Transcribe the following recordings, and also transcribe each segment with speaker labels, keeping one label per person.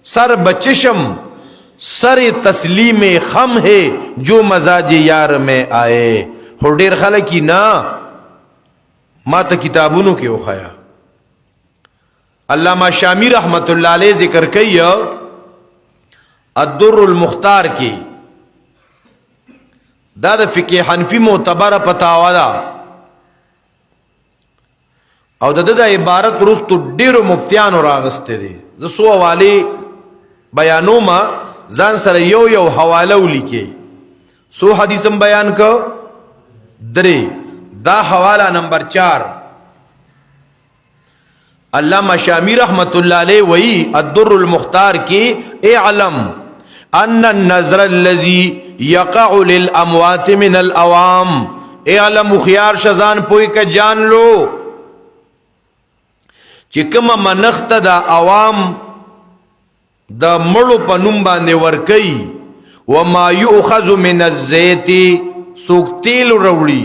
Speaker 1: सर बचशम सर तस्लीम खम है जो मजाज यार में आए। हो ढेर खलक की ना मा त किताबुनों के ओखाया। अल्लामा शामी रहमतुल्लाह अलैह जिक्र कई अद्दुर्रुल मुख्तार की दादा फिके हनफी मोतबर पतावादा और दादा इबारत रुस्तु डेरो मुफ्तियान और आगस्ते दे दसो वाले बयानों में जान सर यो यो हवाला लिखे सो हदीसम बयान को दरे दा हवाला नंबर 4 अल्लामा शामी रहमतुल्लाह अलैह वही अद्दुर्रुल मुख्तार की ए अलम अन्न नजर अल्लज़ी यक़अ लिल अमवात मिन अल अवाम। ए अलम मुखियार शजान पोई का जान लो चिकम मनख्त दा अवाम द मड़ो पनुम बांधे वर्कई वमा युखज़ु मिन अज़्ज़ैति सोक तेल रवड़ी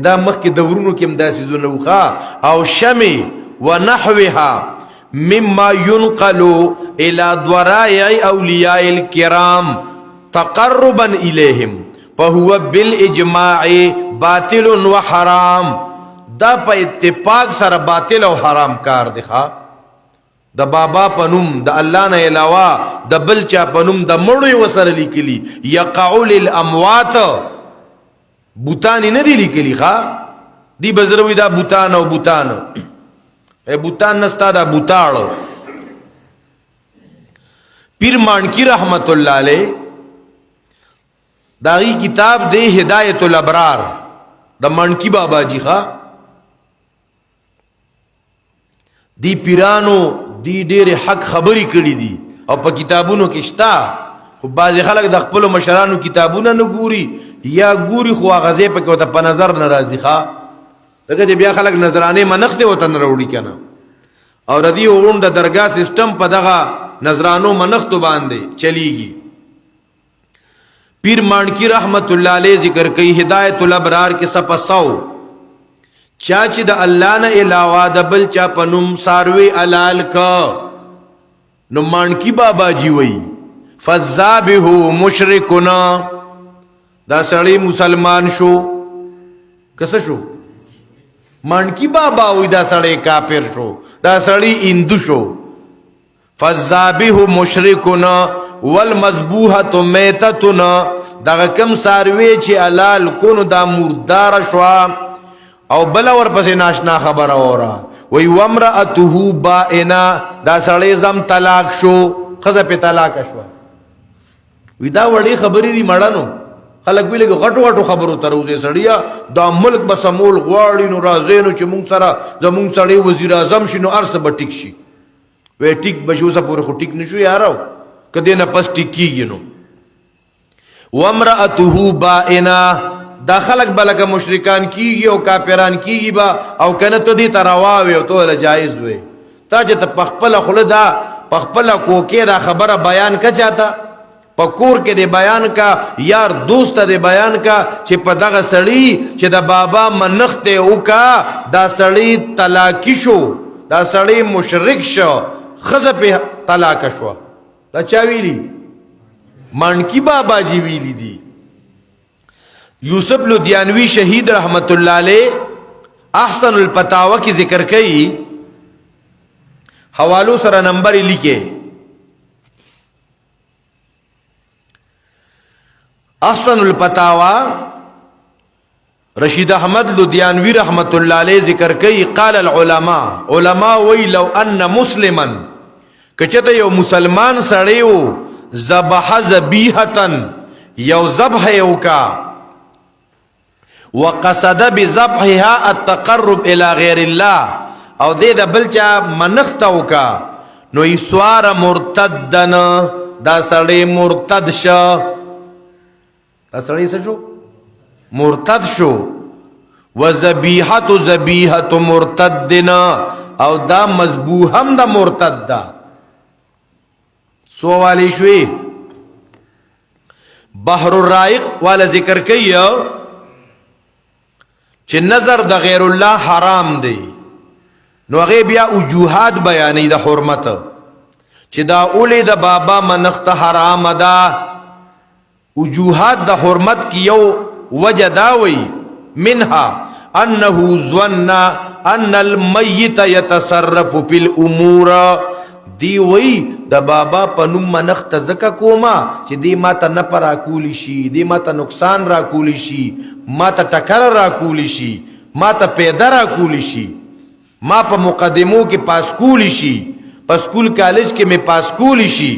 Speaker 1: दा मख के दवरुनो के मदासिजो नौखा और शमी व नहविहा मिम्मा युनक़लु इला द्वराइ औलियाइल किराम तक़र्रुबन इलैहिम फहुव बिल इजमाइ बातिलुन व हराम। दा पे इत्तेफाक सर बातिल और हराम कार दिखा द बाबा पनुम द अल्लाह ने अलावा द बलचा पनुम द मड़ो वसर लिखली यक़अ लिल अमवात बुतानी न दी लिखली खा दी बजरवी दा बुतान और बुतान ए बुतान नस्ता दा बुताड़ो। पीर मानकी रहमतुल्लाह अलैह दागी किताब दे हिदायतुल अबरार द मानकी बाबा जी खा दी पिरानो दी डेर हक खबरी कड़ी दी और प किताबुनो किश्ता बाज खलक द खपलो मशरानो किताबुना न गूरी या गूरी खुआ गजे पे होता प नजर नाराजी खा लगे जब या खलक नजराने मनखते होता न रौड़ी क्या ना और अदी ओम द दरगाह सिस्टम पदगा नजरानो मनख्त बांधे चलीगी। पीर मानकी रहमतुल्लाह अलैह जिक्र कई हिदायतुल अबरार के सपसौ चाच द अल्लाह न अलावा दबल चा पनुम सारवे अलाल का नो मानकी बाबा जी वही फज़्ज़ाबिहु मुशरिकुना दा सड़ी मुसलमान शो कस शो मानकी बाबा हुई दा सड़े काफिर शो दा सड़ी हिंदू शो। फज़्ज़ाबिहु मुशरिकुना वल मज़बूहतु मैततुना दा कम सारवे चे अलाल कुन दा मुर्दार शवा और बला वर पसे नाशना खबर हो रहा वही वम्रअतुहु बाइना दा सड़े जम तलाक शो खज़ा पे तलाक शवा विदा वड़ी खबरी दी मड़ानो खलक भी लगे गटो गटो खबरों तरोजे सड़िया दा मुल्क बसमूल ग्वाड़ी नो राजेनो चे मुंग सरा जमुंग सड़े वजीर आजम शिनो अर्स बटिक शी वे टिक बशू सा पूरे खुटिक निशु यारो कदे न पस टिक की गिनो। वम्रअतुहु बाइना दा खलक बलक मुशरिकान की और काफिरान की बा और कन तो दी तरवावे तो ल जायज वे ताज त पखपला खुलदा पखपला को के दा खबर बयान का चाहता पकोर के दे बयान का यार दोस्त दे बयान का चे पदगा सड़ी चे दा बाबा मनख्ते उका दा सड़ी तलाकिशो दा सड़ी मुशरिक शो खज़ पे तलाक शो दा चावीली मानकी बाबा जी वीली दी। यूसुफ लुधियानवी शहीद रहमतुल्लाह अलैह अहसनुल फतावा की जिक्र कई हवालों सरा नंबर लिखे अहसनुल फतावा रशीद अहमद लुधियानवी रहमतुल्लाह अलैह जिक्र कई क़ाल अल उलमा उलमा वही लव अन्न मुस्लिमन कचत यो मुसलमान सड़े हो ज़बह ज़बीहतन यो ज़बह का वक़सद बिज़बहिहा अत्तक़र्रुब इला गैरिल्लाह और दे द बलचा मनख्तौ का नो इसवार मुर्तदन दा सड़े मुर्तद श दा सड़े से शो मुर्तद शो व ज़बीहतु ज़बीहतु मुर्तदिना और दा मज़बूहम दा मुर्तदा सो वाली शुए बहरुर राइक वाला जिक्र कइयो चे नजर द गैरुल्लाह हराम दे नो अगे बिया उजूहात बयानी द हुरमत چې دا اولی د بابا منخت حرام ده. وجوهات د حرمت کی یو وجه داوی منها انه ظن ان المیت يتصرف في الامور. دی وی د بابا په نوم منخت زکه کوما چې دی ماته نه پر راکولی شي، دی ماته نقصان راکولی شي، ماته ټکر راکولی شي، ماته پیدا راکولی شي، ما په مقدمو کې پاس کولی شي، په سکول کالج کې می پاس کولی شي.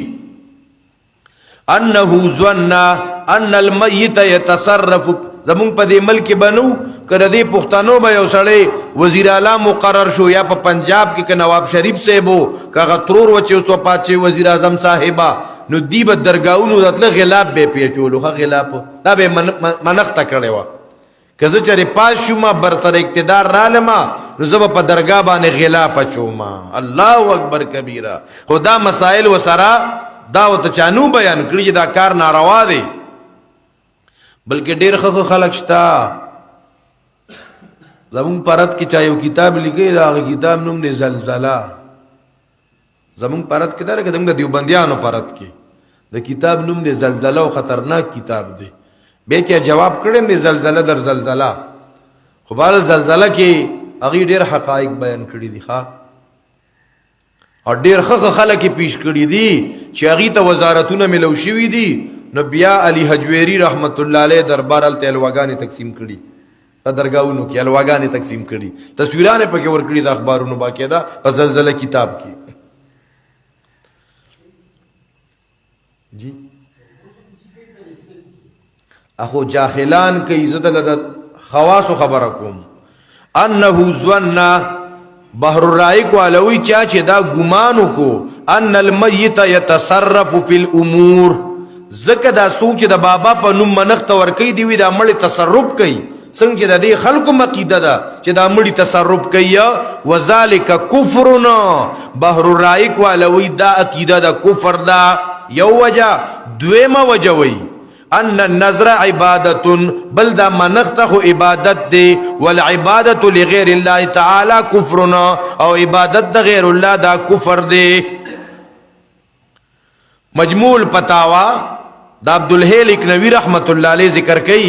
Speaker 1: انه ظن ان المیت يتصرف. زمون په دې ملک بنو کړه دې پښتنو به یو سړی وزیر اعلی مقرر شو، یا په پنجاب کې نواب شریف صاحب وو، کاغه ترور و چې اوس پاتې وزیر اعظم صاحبہ، نو دی به درگاہونو دتل غلاب به پیچولو. غلاب دا به منخته کړي و. کزه چرې پاس شوم بر سره اقتدار رالما نو زب په درگاه باندې غلا پچوما. الله اکبر کبیره. خدا مسائل وسرا دا وت چانو بیان کړی دا کار ناروا دی. بلکې ډیر خلک شتا زمون پرد کې چا یو کتاب لیکي، دا کتاب نوم دی زلزلہ. زمون پرد کې دا لکه د دیوبندیانو پرد کې د کتاب نوم دی زلزلہ او خطرناک کتاب دی. به چې جواب کړم دی زلزلہ در زلزلہ. خو بل زلزلہ کې هغه ډیر حقایق بیان کړی دي ښا، او ډیر خلک پیش کړی دي چې هغه ته وزارتونه ملو شوی دي. نو بیا علی حجویری رحمت الله علیه دربار ال تلواګانی تقسیم کړي، په درگاہونو کې الواګانی تقسیم کړي، تصویرانه پکې ور کړي د اخبارونو باقاعده په زلزلہ کتاب کې. جی اخو جاهلان کې عزت له خواص خبره کوم. انه ظن بحر الرائق علوی چا چې دا ګمانو کو ان المیت يتصرف في الامور. زکه دا سوچ د بابا په نوم منخت ورکی دی وی دا مړی تصرف کوي. څنګه د دې خلکو مقیده ده چې دا مړی تصرف کوي. وذالک کفرنا. بحر الرائق علوی دا عقیده دا کفر دا. یو وجه. دویمه وجه وی ان النظر عبادت، بل دا منخت خو عبادت دی. والعبادت لغیر الله تعالی کفرنا، او عبادت د غیر الله دا کفر دی. مجموع الفتاوا دا عبدالحی لکنوی رحمت اللہ علیہ ذکر کئی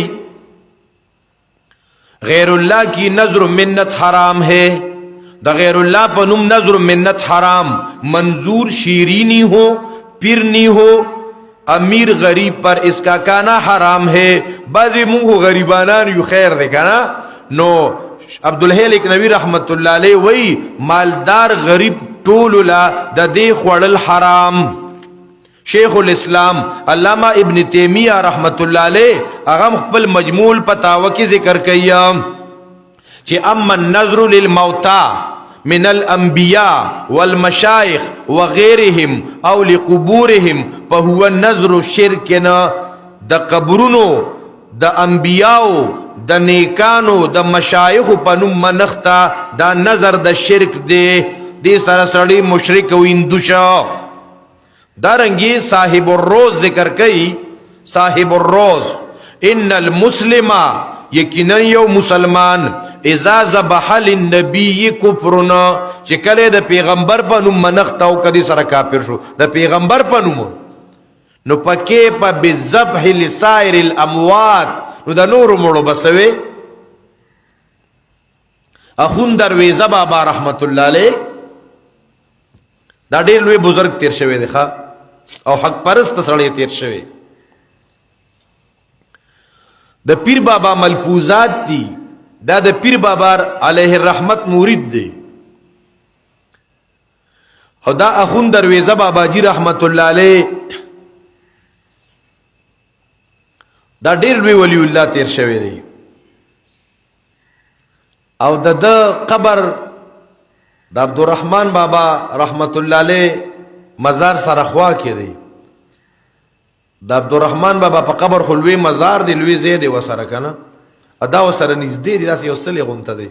Speaker 1: غیر اللہ کی نظر منت حرام ہے. دا غیر اللہ پا نم نظر منت حرام. منظور شیرینی ہو، پیرنی ہو، امیر غریب پر اس کا کانا حرام ہے. بعضی منہ غریبانان یو خیر دے کانا. نو عبدالحی لکنوی رحمت اللہ علیہ وی مالدار غریب طولولا دا دے خوڑل حرام. شیخ الاسلام علامہ ابن تیمیہ رحمت اللہ علیہ اغم خپل مجموع الفتاوی کی ذکر کیا کہ اما النظر للموتى من الانبیاء والمشایخ وغیرهم او لقبورهم فهو النظر شرکنا. دا قبرونو دا انبیاء دا نیکانو دا مشایخ پنم منختا دا نظر دا شرک دے. دی سرسڑی مشرک و اندوشا. دارنگی صاحب الروز ذکر کئی. صاحب الروز ان المسلم یقینا یو مسلمان اذا ذبح للنبی کفرنا چې کله د پیغمبر په نوم منخت او کدي سره کافر شو. د پیغمبر په نوم نو پکې په بذبح لسائر الاموات نو د نور مړو بسوي. اخون درویزه بابا رحمت الله علیه دا ډېر لوی بزرگ تیر شوی دی او حق پرست سړی تیر شوی. د پیر بابا ملفوظات دی، دا د پیر بابا علیه الرحمت مرید دی. او دا اخون درویزه بابا جی رحمت الله علیه دا ډیر لوی ولی الله تیر شوی دی. او د قبر د عبدالرحمن بابا رحمت الله علیه مزار سره خوا کې دی. د عبدالرحمن بابا په قبر خو لوی مزار دی، لوی ځای دی وسره کنه، ادا وسره نږدې دی، داسې یو څلی غونته دی.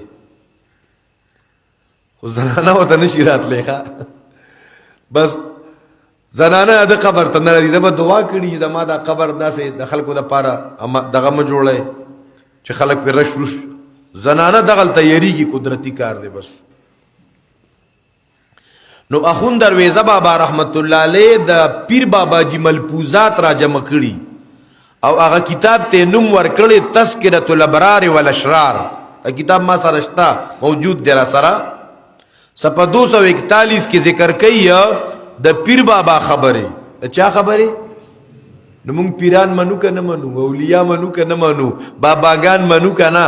Speaker 1: خو زنانه ورته نشي راتلی بس زنانه د قبر ته نه راځي. ده به دعا کړي چې زما دا قبر داسې د خلکو دپاره دغه مه جوړی چې خلک پرې رش روش. زنانه دغلته یریږي، قدرتي کار دی بس. نو اخون درویزه بابا رحمت الله علیه د پیر بابا جی ملفوظات را جمع کړي او هغه کتاب ته نوم ورکړي تذکرۃ الابرار والاشرار. کتاب ما سره شته موجود دی را سره. صفحه 241 کې ذکر کوي د پیر بابا خبره. چا خبره؟ نو مونږ پیران منو که نه منو، اولیاء منو که نه منو، باباګان منو که نه؟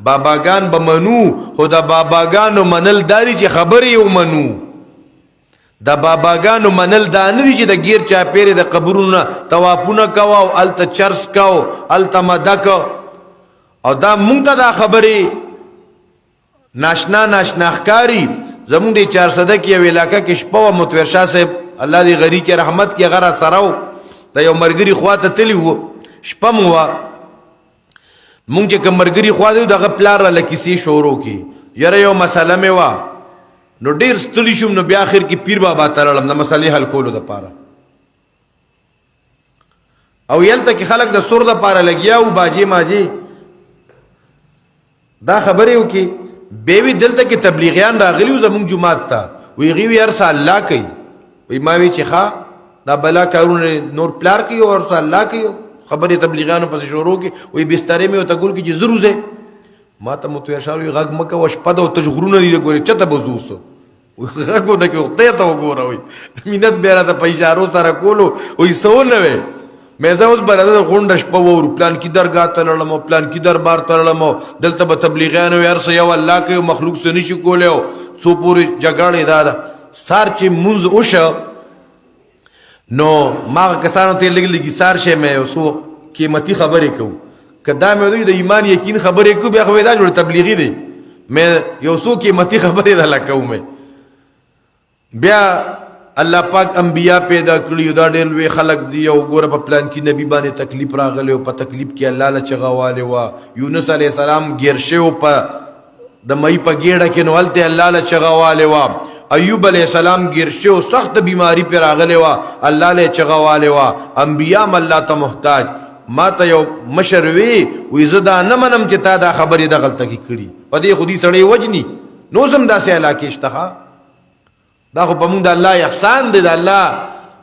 Speaker 1: باباګان به منو، خو د باباګانو منل داري چې خبرې یو منو. د باباګانو منل دا نه دي چې د گیر چاپیرې د قبرونو طوافونه کوه او هلته چرس کوه هلته مده کوه. او دا مونږ ته دا خبرې ناشنا ښکاري. زمونږ د 400 کې یو علاقه کې شپه وه، متویر شاه صاحب الله دې غری کې رحمت کې هغه را سره و، د یو ملګري خوا ته تلي وو، شپه مو وه. مونږ چې کوم ملګري خوا ته دغه پلار راله کیسې شروع کړي. یاره یو مسله مې وه، نو ډېر ستړي شوم، نو بیا اخر کې پیر بابا ته لاړم د مسلې حل کولو دپاره. او یلته کې خلک د سور دپاره لګیا وو، باجې ماجې دا خبرې وکړي. بیا وی دلته کې تبلیغیان راغلي وو زمونږ جومات ته، وی هغوی وی هر څه الله کوي. وی ما وی چې ښه دا بلا کارونه نور پلار کوي او هر څه الله کوي. خبرې تبلیغیانو پسې شروع کړي. وی بسترې مې ورته ګول کړي چې زه روزئ. ما ته متویر شاه وی غږ مه کوه، شپه ده او تش غرونه دي ګورې چته به ځو اوس. غږ ونه کړي خدای ته وګوره. وی مینت بیا راته په اشارو سره کولو. وی څه ونه وی مې زه اوس به راته غونډه شپه وورو، پلان کې درګاه ته لاړم او پلان کې دربار ته لاړم او دلته به تبلیغیان وي هر څه یو الله کوي، مخلوق څه نشي کولی او څو پورې جګړې دا ده. سار چې مونځ وشه نو ما هغه کسانو ته لږ لږ ایثار شی مې یو څو قیمتي خبرې کوو. که دا مې دوی د ایمان یقین خبرې کوو بیا خو دا جوړ تبلیغي دی. مې یو څو قیمتي خبرې دله کوم. بیا الله پاک انبیاء پیدا کړي، دا ډېر لوی خلق دي. او ګوره په پلان کې نبی باندې تکلیف راغلی او په تکلیف کې الله له چغه والی وه. یونس علیه السلام ګیر شوی په د مئی په ګېډه کې، نو هلته الله له چغه والی وه. ایوب علیه السلام ګیر شوی، سخت بیماری پې راغلی وه، الله له چغه والی وه. انبیاء هم الله ته محتاج. ما ته یو مشر وی زه دا نه منم چې تا دا خبرې دغلته کې کړي، په دې خو دې سړی وجني. نو زم داسې علاقې شته. دا خو په مونږ د الله احسان دی، د الله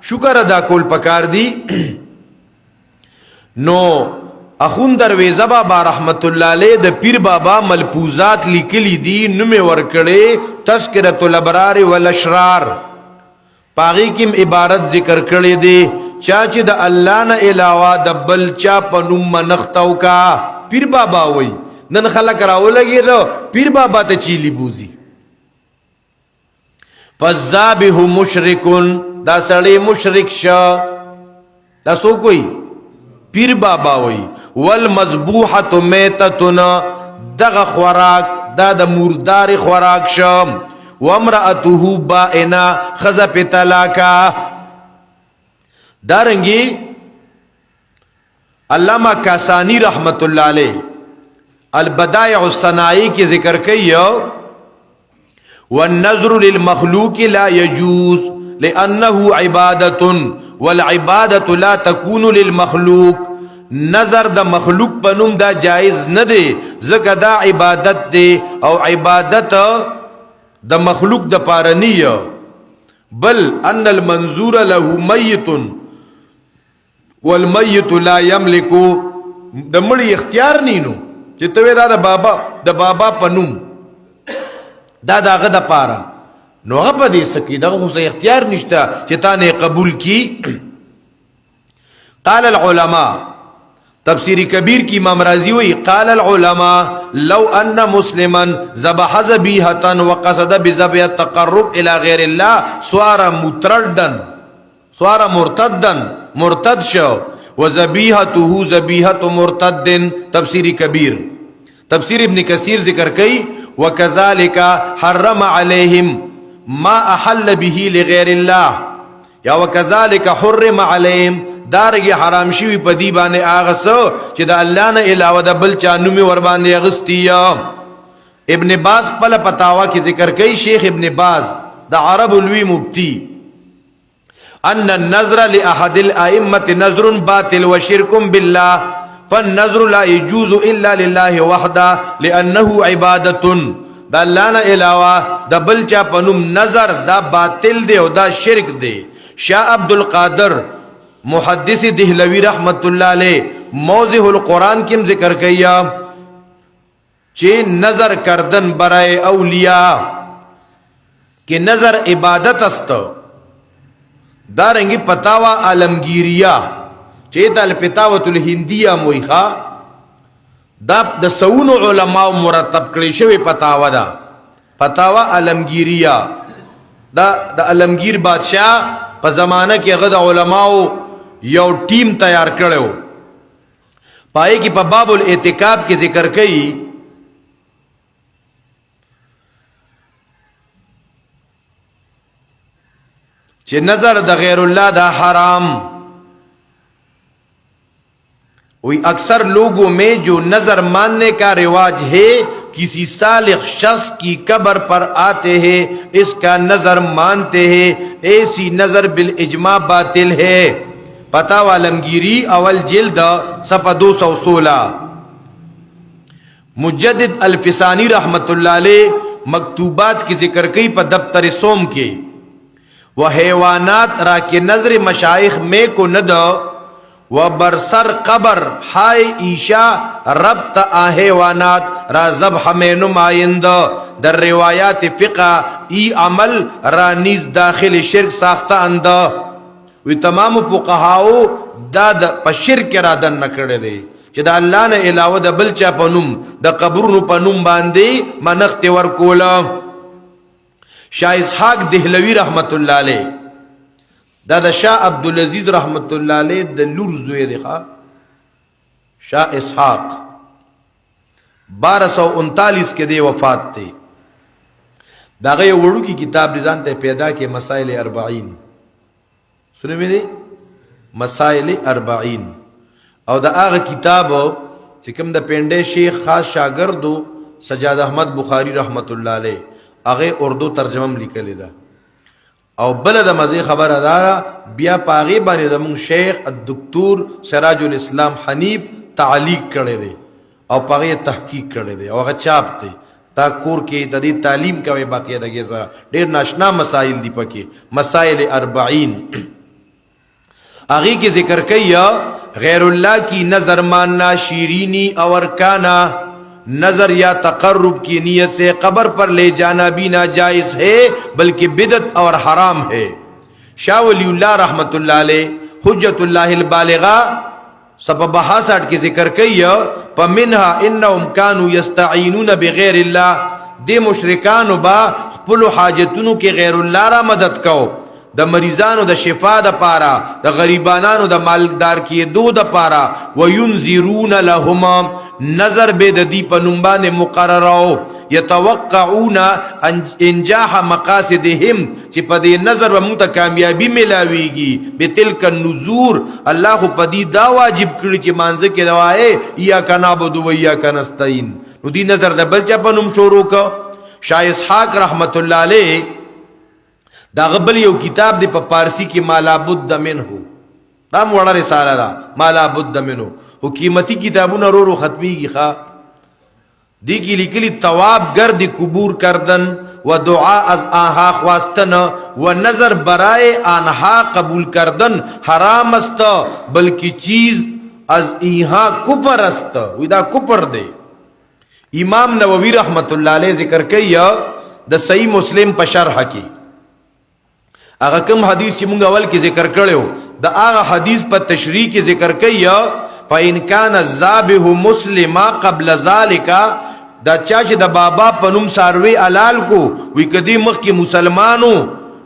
Speaker 1: شکر ادا کول پکار دی. نو اخون درویزه بابا رحمت الله علیه د پیر بابا ملفوظات لیکلی دي، نوم یې ورکړی تذکرۃ الابرار والاشرار. پاغي کې عبارت ذکر کړی دی چا چې د الله نه علاوه د بل چا په نوم منښت وکړه. پیر بابا وایي نن خلک راولګېده پیر بابا ته چیلي بوزي. فالذابح مشرکون، دا سړی مشرک شه. دا څوک وایي؟ پیر بابا وایي. والمذبوحة میتتن، دغه خوراک دا د مردار خوراک شه. وامرأته بائنه، ښځه پې طلاقه. دارنګې علامه کاسانی رحمت الله علیه البدائع الصناعی کې ذکر کوي والنظر للمخلوق لا يجوز لأنه عبادة والعبادة لا تكون للمخلوق. نظر د مخلوق په نوم دا جائز نه دی، ځکه دا عبادت دی او عبادت د مخلوق د پاره نه. بل ان المنظور له میت والمیت لا یملک، د مړي اختیار نینو چې ته دا د بابا په نوم دا داغه د پاره، نو هغه په دې سکی دغه خو اختیار نشته چې تا نه قبول کی. قال العلماء، تفسیر کبیر کی امام رازی وی قال العلماء لو ان مسلما ذبح ذبیحة وقصد بذبح التقرب الى غیر الله صار مرتدا مرتد شو وذبیحته ذبیحة مرتد. تفسیر کبیر. تفسیر ابن کثیر ذکر کئی وکذالک حرم علیہم ما احل به لغیر الله، یا وکذالک حرم علیہم دارنګه حرام شوی په دی باندې هغه څه چې د الله نه علاوه د بل چا نوم ور باندې اغستی. ابن باز خپل فتاوا کې ذکر کوي، شیخ ابن باز د عرب لوی مفتی، ان النظر لاحد الائمه نظر باطل وشرك بالله فالنظر لا يجوز الا لله وحده لانه عباده. دا الله نه علاوه د بل چا په نوم نظر دا باطل دی او دا شرک دی. شاه عبدالقادر محدث دهلوی رحمت الله علیه موضح القرآن کیم ذکر کیا چې نظر کردن برای اولیاء کہ نظر عبادت است. دارنگی پتاوا عالمگیریہ چیتا الفتاوت الہندیہ مویخا دا د سونو علماء مرتب کړی شوی پتاوا دا پتاوا عالمگیریہ دا عالمگیر بادشاہ په زمانہ کې هغه د علماء یو ټیم تیار کړو پای کې په باب الاعتکاف کې ذکر کړي کہ نظر دا غیر اللہ دا حرام. وہی اکثر لوگوں میں جو نظر ماننے کا رواج ہے کسی صالح شخص کی قبر پر آتے ہیں اس کا نظر مانتے ہیں ایسی نظر بالاجماع باطل ہے. فتاوی عالمگیری اول جلد صفحہ 216. مجدد الفسانی رحمت اللہ علیہ مکتوبات کی ذکر کی پر دفتر سوم کے وہ حیوانات را کے نظر مشائخ میں کو ندو و برسر قبر ہائے ایشا ربط حیوانات را ذبح میں نمائند در روایات فقہ ای عمل را نیز داخل شرک ساختہ اند. وی تمام فقہاو داد پا شرک را دن نکڑے دے چی دا اللہ نے علاوہ دا بلچا پا نم دا قبرونو پا نم باندے منخت ورکولا. شاہ اسحاق دہلوی رحمت اللہ علیہ دا شاہ عبدالعزیز رحمت اللہ علیہ دا لور زوی دخوا شاہ اسحاق 1239 کے دے وفات تے. دا غی وڑو کی کتاب دیزان تے پیدا کے مسائل 40 سنے میں دے مسائل 40 او دا آغا کتاب چکم دا پینڈے شیخ خاص شاگردو سجاد احمد بخاری رحمت اللہ علیہ اغه اردو ترجمه لیکلی دا او بل د مزه خبر ادارا بیا پاغي باندې زمون شیخ الدکتور سراج الاسلام حنیف تعلیق کړی دی او پاغي تحقیق کړی دی او هغه چاپ دی تا کور کې د دې تعلیم کوي باقاعدګي سره ډېر ناشنا مسائل دی پکې مسائل 40 اغه کې ذکر کوي غیر الله کی نظر ماننا شیرینی اور کانا نظر یا تقرب کی نیت سے قبر پر لے جانا بھی ناجائز ہے بلکہ بدعت اور حرام ہے. شاہ ولی اللہ رحمت اللہ علیہ حجت اللہ البالغہ صفحہ 62 کی ذکر کیا فمنها انهم كانوا يستعينون بغیر اللہ دے مشرکان با خپل حاجتونو کے غیر اللہ را مدد کو د مریضانو د شفا د پارا د غریبانانو د مالدار کی دو د پارا وینذرون لهما نظر بے دی پنمبان مقررو یتوقعون انجاح مقاصدهم چی پدی نظر و منتا کامیابی ملاویگی بتلک النذور اللہ پدی دا واجب کری چی مانزه کے دوائے ایاکا نعبدو و ایاکا نستعین نو دی نظر دا بلچا پنم شروع کا. شاہ اسحاق رحمت اللہ علیہ دا غبل یو کتاب دی پا پارسی کی مالا بد منہو دا موڑا رسالہ دا مالا بد منہو و قیمتی کتابون رو رو ختمی گی خواہ دی کی لکلی تواب گرد قبور کردن و دعا از آنها خواستن و نظر برائے آنها قبول کردن حرام است بلکہ چیز از ایہاں کفر است وی دا کفر دے. امام نووی رحمت اللہ علیہ ذکر کیا دا صحیح مسلم پا شرح کی اگا کم حدیث چی منگا اول کی ذکر کرو دا آغا حدیث پر تشریح کی ذکر کیا فَإِنْ كَانَ الزَّابِهُ مُسْلِمًا قَبْلَ ذَلِكَ دا چاچ دا بابا پنم ساروی علال کو وی کدی مخ کی مسلمانو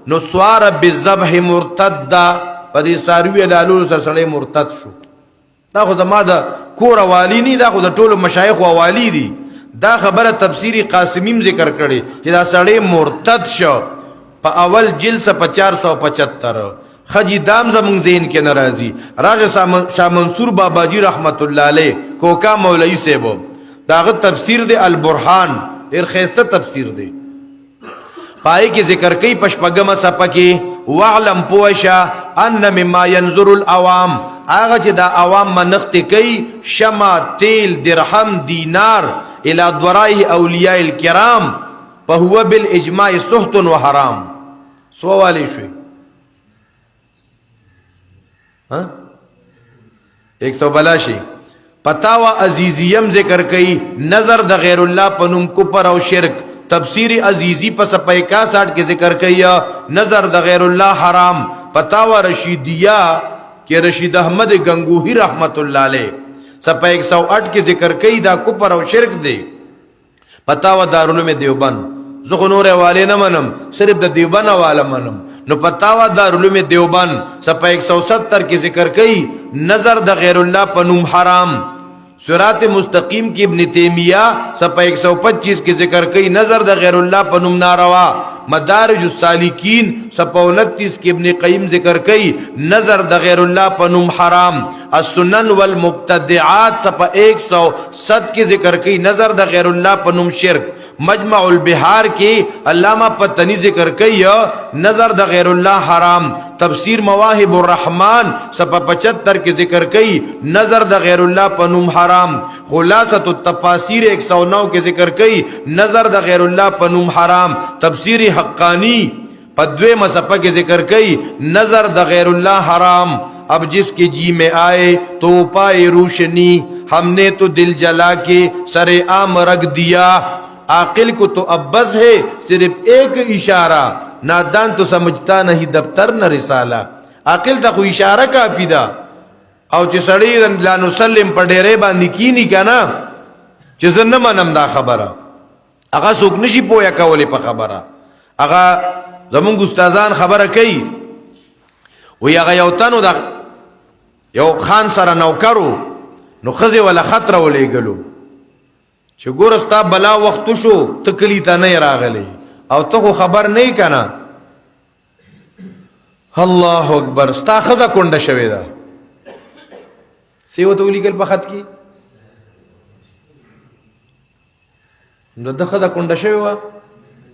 Speaker 1: نو سوار بالذبح مرتد دا پدی ساروی علالو سرسلے مرتد شو. دا خود ما دا کور والی نی دا خود طول مشایخ والی دی دا خبر تفسیری قاسمیم ذکر کرے کہ دا سڑے مرتد شو پا اول جلس پا 475 خجی دام زمان زین کے نرازی راج شاہ منصور بابا جی رحمت اللہ علیہ کوکا مولی سے بو داغت تفسیر دے البرحان دیر خیستہ تفسیر دے پائی کی ذکر کئی پشپگم سپا کی وعلم پوشا ان مما ینظر العوام آغا چی دا عوام منخت کئی شما تیل درہم دینار الى درائی اولیاء الکرام فهو بالاجماع سحت و حرام. سوالی شوی 100 بلا شي. فتاوا عزیزیم ذکر کئی نظر د غیر اللہ پنم کفر او شرک. تفسیر عزیزی پس صفحہ 61 کے ذکر کئی نظر د غیر اللہ حرام. فتاوا رشیدیہ کہ رشید احمد گنگوہی رحمت اللہ علیہ صفحہ 108 کے ذکر کئی دا کفر او شرک دے. فتاوا دارالعلوم دیوبند زخو نور والے نہ منم صرف دا دیوبند والا منم. نو فتاوا دارالعلوم دیوبند صفحہ 170 کے ذکر کئی نظر دا غیر اللہ پنم حرام. صراط مستقیم کی ابن تیمیہ صفحہ 125 کے ذکر کئی نظر دا غیر اللہ پنم ناروا. مدارج السالکین صفحہ 29 کی ابن قیم ذکر کئی نظر دا غیر اللہ پنم حرام. السنن والمبتدعات صفحہ 107 کی ذکر کئی نظر دا غیر اللہ پنم شرک. مجمع البحار کی علامہ پتنی ذکر کئی نظر دا غیر اللہ حرام. تفسیر مواہب الرحمن صفحہ 75 کی ذکر کئی نظر دا غیر اللہ پنم حرام. خلاصۃ التفاسیر 109 کے ذکر کئی نظر دا غیر اللہ پنم حرام. تفسیر حقانی پدوے مصفہ کے ذکر کئی نظر دا غیر اللہ حرام. اب جس کے جی میں آئے تو پائے روشنی ہم نے تو دل جلا کے سر عام رکھ دیا. عاقل کو تو اب بس ہے صرف ایک اشارہ نادان تو سمجھتا نہیں دفتر نہ رسالہ. عاقل تا خو اشارہ کافی دا او چې سړی لا نسلم په ډیرې باندې کینی کنه چې زه نه منم دا خبره هغه څوک نشي پوهه کولی په خبره. هغه زمونږ استادان خبره کوي وی هغه یو تنو دا یو خان سره نوکرو نو خزه ولا خطر ولېګلو چې ګورستا بلا وخت شو تکلی ته نه راغلی او ته خبر نه کنا. الله اکبر ستا خزه کونډه شوی دا سیو ته ولیکل په خط کې نو د خزه کونډه شوی و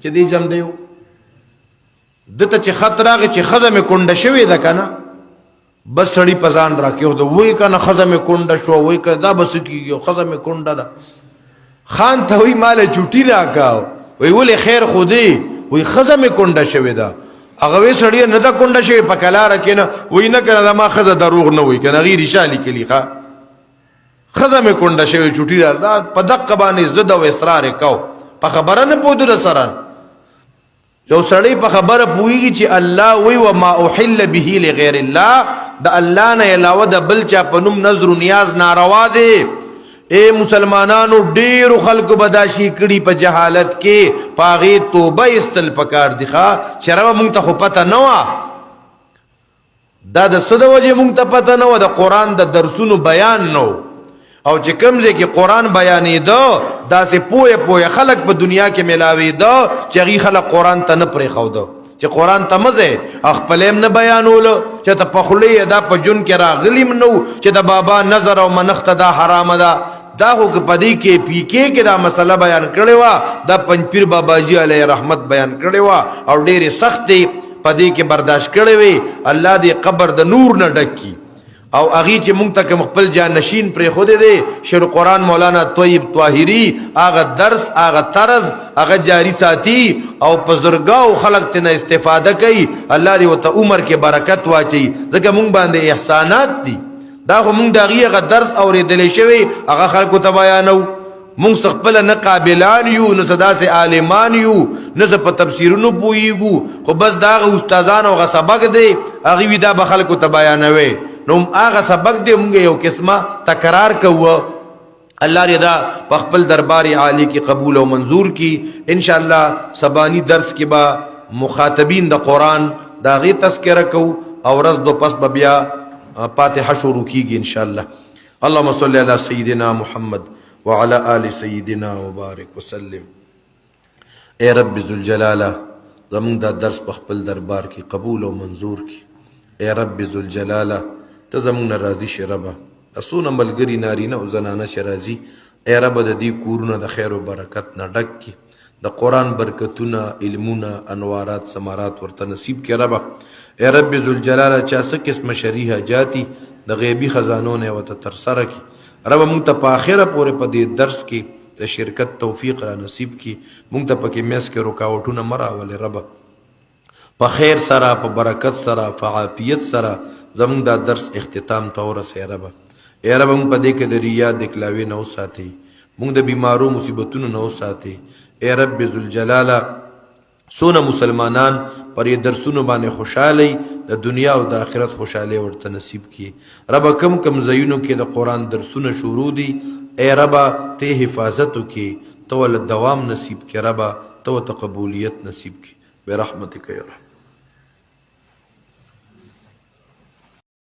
Speaker 1: چې دې جام دیو دته چې خط راغی چې خزه مې کونډه شوی ده کنه بس سړی پزان راکیو د وای کنه خزه مې کونډه شو وای کنه دا بس کیږي خزه مې کونډه ده. خان ته وی مال چوټی راکاو وی ولې خیر خودی وی خزه مې کونډه شوی ده. هغه وی سړی نه دا کونډه شوی په کلاره کینه وی نه کنه ما خزه دروغ نه وی کنه غیر شالی کلی ښا خزه مې کونډه شوی چوټی را په دقه باندې زد او اصرار کو په خبره نه پودره سره. جو سړی په خبره پویږي چې الله وی و ما احل به لغیر الله د الله نه علاوه د بل چا په نوم نظر و نیاز ناروا دی. اے مسلمانانو ډیرو خلکو بداشي کړي په جهالت کې پاغي توبه استل پکار دی ښا چرته مونږ ته خو پته نه و دا د صد وجه مونږ ته پته نه و د قران د درسونو بیان نو او چې کمزې کې قران بیانې دو دا سه پوهه خلک په دنیا کې ملاوي دو چې غي خلک قران ته نه پرې خو دو چې قران ته مزه خپلم نه بیانولو چې ته په خلی دا په جون کې راغلیم نو چې د بابا نظر او منخت دا حرام ده. دا خو پدې کې پی کې دا مسله بیان کړي وا دا پنځپیر بابا جی علیه رحمت بیان کړي وا او ډېر سخت پدې کې برداشت کړي وي. الله دې قبر د نور نه ډکی او اغي چې مونږ ته خپل جان نشین پر خود دې شر قران مولانا طیب طاهری هغه درس هغه طرز هغه جاری ساتي او بزرګاو خلق ته استفاده کوي. الله دې وته عمر کې برکت واچي ځکه مونږ باندې احسانات دي. دا خو مونږ دغه درس اورېدلې شوی هغه خلکو ته بیانو. مونږ خپل نه قابلان یو نه صدا سه عالمان یو نه په تفسیرونو پویګو خو بس دا استادان او سبق دی هغه وی دا به خلکو ته بیانوي نو هغه سبق دی مونږ یو قسمه تکرار کوو. الله رضا په خپل دربار عالی کی قبول او منظور کی. ان شاء الله سبانی درس کې با مخاطبین د قران دا غي تذکرہ کو او رز دو پس بیا فاتحه شروع کیږي ان شاء الله. اللهم صل علی سیدنا محمد وعلى آل سیدنا وبارک وسلم. اے رب ذوالجلالہ زمون دا درس په خپل دربار کې قبول او منظور کی. اے رب ذوالجلالہ ته زمون راضی شربا اسونه ملګری نارینه او زنانه شرازی. اے رب د دې کورونه د خیر او برکت نه ډک کی د قران برکتونه علمونه انوارات ثمرات ورته نصیب کړه رب. اے رب ذوالجلالہ چا څه قسم شریحه جاتی د غیبی خزانو نه وته تر سره کی رب مونږ ته په اخره پورې په دې درس کې د شرکت توفیق را نصیب کی مونږ ته پکې میس کې رکاوټونه مراولې رب په خیر سره په برکت سره په عافیت سره زمونږ دا درس اختتام ته ورسې رب اے رب مونږ په دې کې د ریا د کلاوي نه وساتي مونږ د بیمارو مصیبتونو نه وساتي اے رب ذوالجلاله سونه مسلمانان پر یہ درسونو باندې خوشاله د دنیا او د آخرت خوشاله ورته نصیب کی رب کم کم زینو کې د قران درسونه شروع دي اے رب ته حفاظت کی تو ول دوام نصیب کی رب تو قبولیت نصیب کی برحمتک یا رحمت